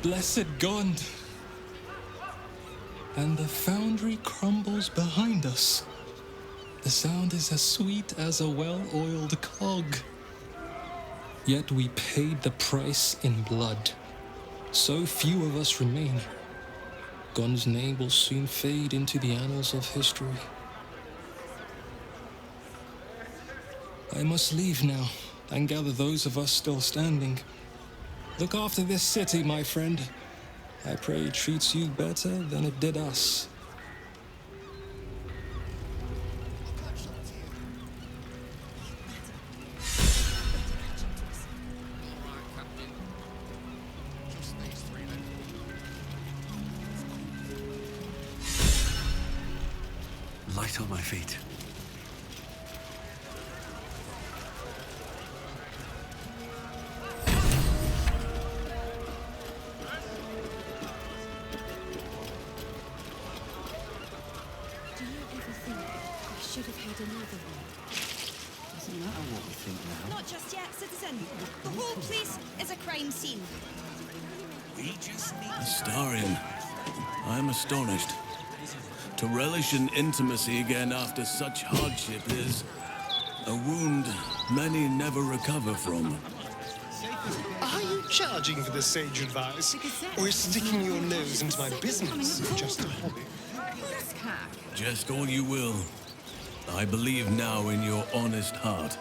Blessed God! And the foundry crumbles behind us. The sound is as sweet as a well-oiled cog. Yet we paid the price in blood. So few of us remain. Gon's name will soon fade into the annals of history. I must leave now and gather those of us still standing. Look after this city, my friend. I pray it treats you better than it did us. Light on my feet. Do you ever think I should have had another one? Doesn't matter what we think now. Not just yet, citizen. The whole place is a crime scene. Astarion, I am astonished. To relish in intimacy again after such hardship is a wound many never recover from. Are you charging for the sage advice, or is sticking your nose into my business just a hobby? Just all you will. I believe now in your honest heart.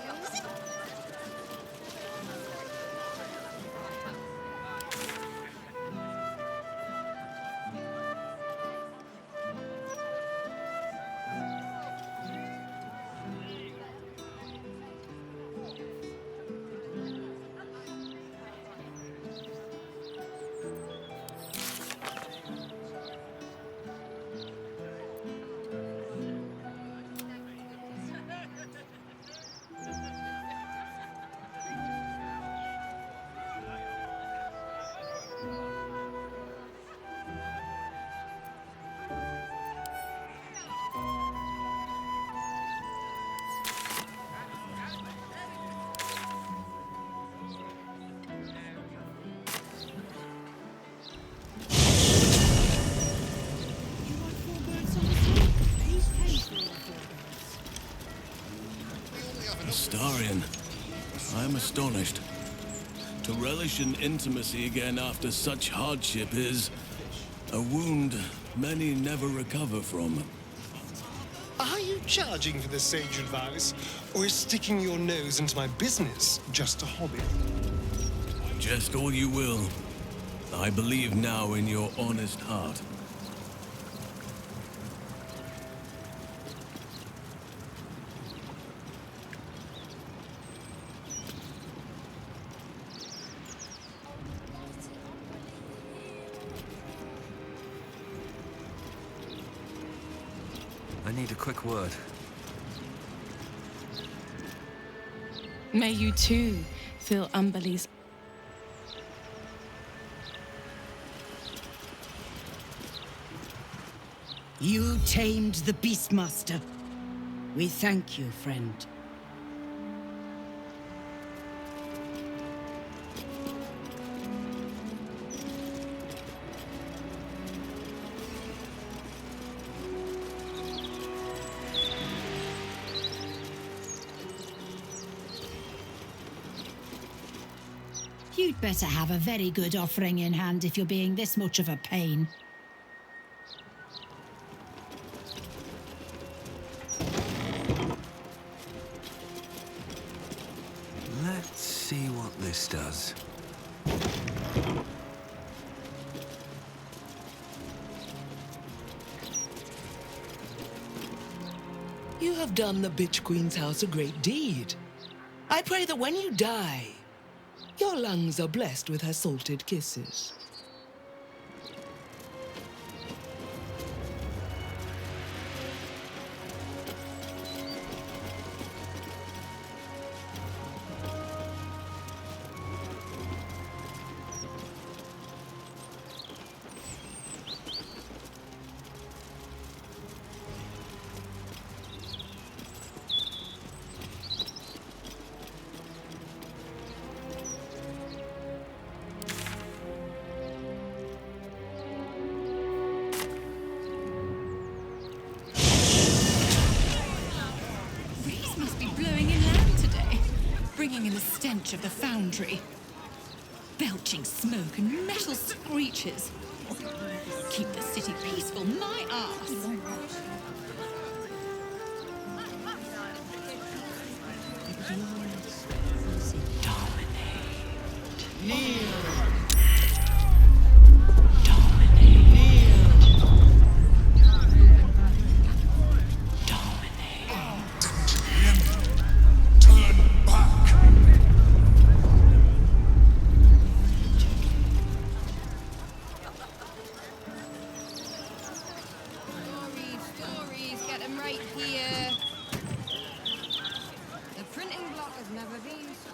Astarion, I am astonished. To relish in intimacy again after such hardship is a wound many never recover from. Are you charging for the sage advice, or is sticking your nose into my business just a hobby? Just all you will. I believe now in your honest heart. I need a quick word. May you too feel Umberlee's. You tamed the Beastmaster. We thank you, friend. You'd better have a very good offering in hand if you're being this much of a pain. Let's see what this does. You have done the Bitch Queen's house a great deed. I pray that when you die, your lungs are blessed with her salted kisses. stench of the foundry. Belching smoke and metal screeches. Keep the city peaceful, my ass. Stories, get them right here. The printing block has never been so.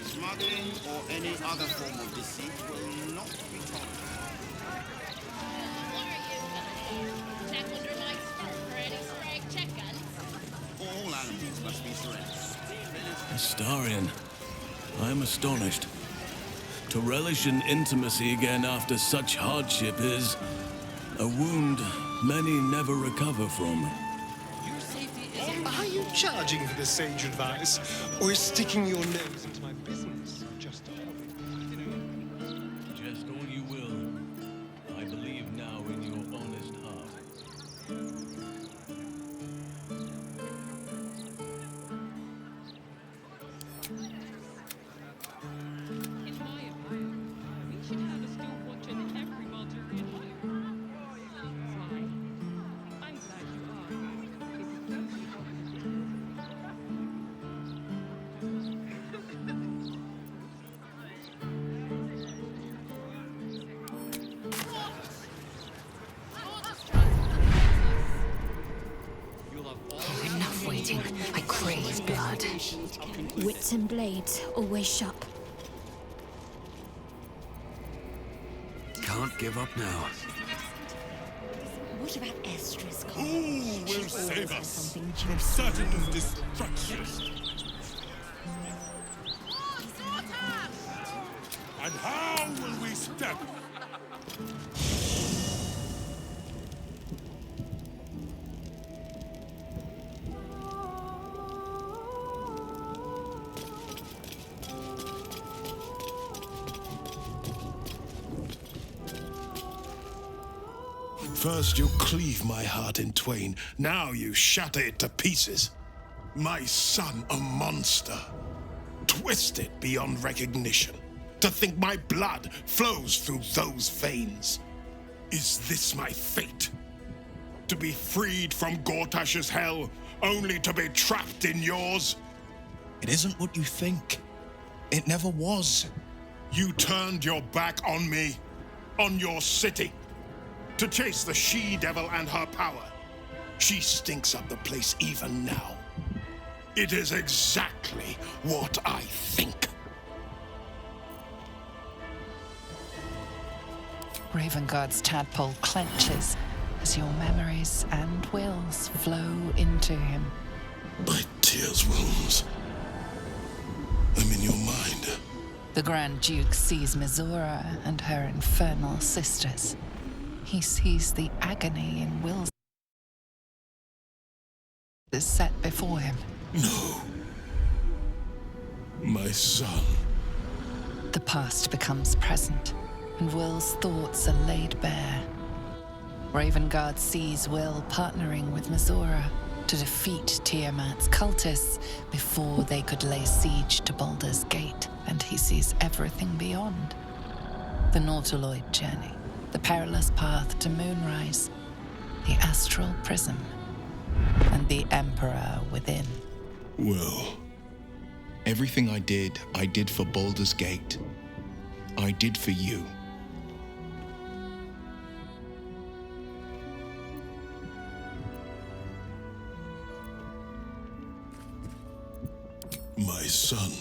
Smuggling or any other form of deceit will not be tolerated. All animals must be surrendered. Astarion, I am astonished. To relish in intimacy again after such hardship is a wound many never recover from. Are you charging for this sage advice, or is sticking your nose into my business just a hobby? Jest all you will. I believe now in your honest heart. In my opinion, we should have a still watch on every Baldur in here. Fine. I'm glad you are. It's perfectly Enough waiting. I crave blood. Wits and blades, always sharp. Can't give up now. What about Estra's call? Who will save us from certain destruction? And how will we step? First you cleave my heart in twain, now you shatter it to pieces. My son a monster, twisted beyond recognition. To think my blood flows through those veins. Is this my fate? To be freed from Gortash's hell, only to be trapped in yours? It isn't what you think. It never was. You turned your back on me, on your city, to chase the she-devil and her power. She stinks up the place even now. It is exactly what I think. Ravenguard's tadpole clenches as your memories and wills flow into him. My tears wounds. I'm in your mind. The Grand Duke sees Mizora and her infernal sisters. He sees the agony in Will's is set before him. No. My son. The past becomes present, and Will's thoughts are laid bare. Ravenguard sees Will partnering with Mizora to defeat Tiamat's cultists before they could lay siege to Baldur's Gate, and he sees everything beyond. The Nautiloid journey, the perilous path to Moonrise, the astral prism, and the Emperor within. Well, Everything I did for Baldur's Gate. I did for you. my son,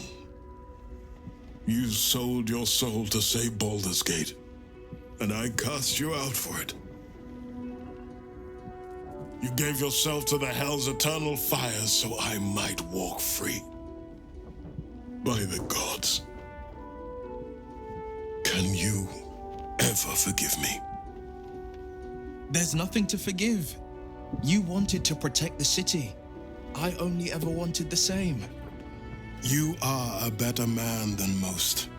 you sold your soul to save Baldur's Gate, and I cast you out for it. You gave yourself to the Hell's eternal fires so I might walk free. By the gods, can you ever forgive me? There's nothing to forgive. You wanted to protect the city. I only ever wanted the same. You are a better man than most,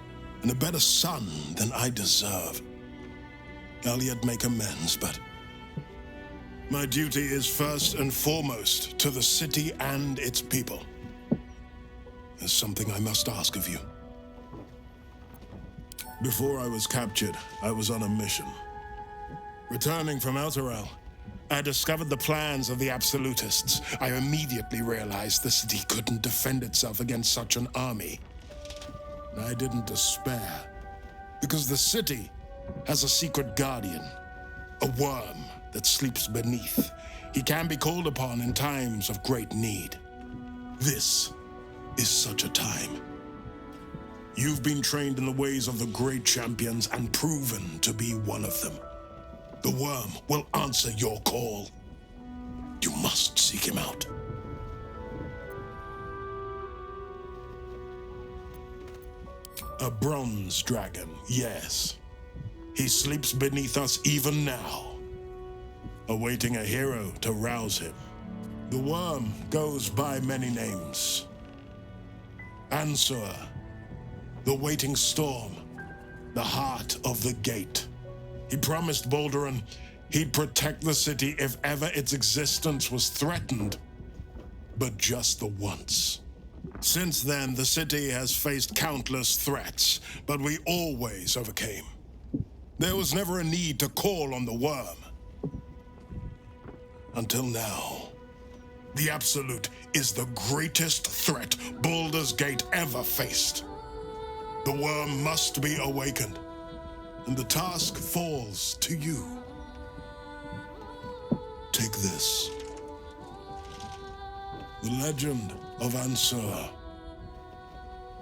and a better son than I deserve. I'll yet make amends, but my duty is first and foremost to the city and its people. There's something I must ask of you. Before I was captured, I was on a mission. Returning from Elturel, I discovered the plans of the Absolutists. I immediately realized the city couldn't defend itself against such an army. I didn't despair, because the city has a secret guardian, a worm that sleeps beneath. He can be called upon in times of great need. This is such a time. You've been trained in the ways of the great champions and proven to be one of them. The worm will answer your call. You must seek him out. A bronze dragon, yes. He sleeps beneath us even now, awaiting a hero to rouse him. The worm goes by many names. Ansur, the waiting storm, the heart of the gate. He promised Baldur he'd protect the city if ever its existence was threatened, but just the once. Since then, the city has faced countless threats, but we always overcame. There was never a need to call on the worm. Until now. The Absolute is the greatest threat Baldur's Gate ever faced. The worm must be awakened, and the task falls to you. Take this. The Legend of Ansur.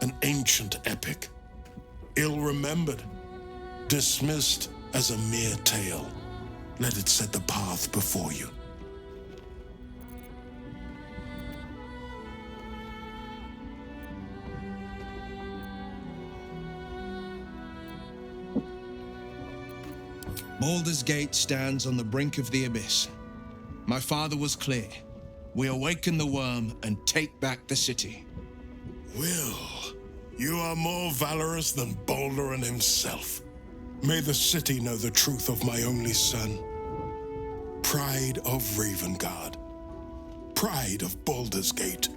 An ancient epic, ill-remembered, dismissed as a mere tale. Let it set the path before you. Baldur's Gate stands on the brink of the abyss. My father was clear. We awaken the worm and take back the city. Will, you are more valorous than Baldur himself. May the city know the truth of my only son. Pride of Ravengard. Pride of Baldur's Gate.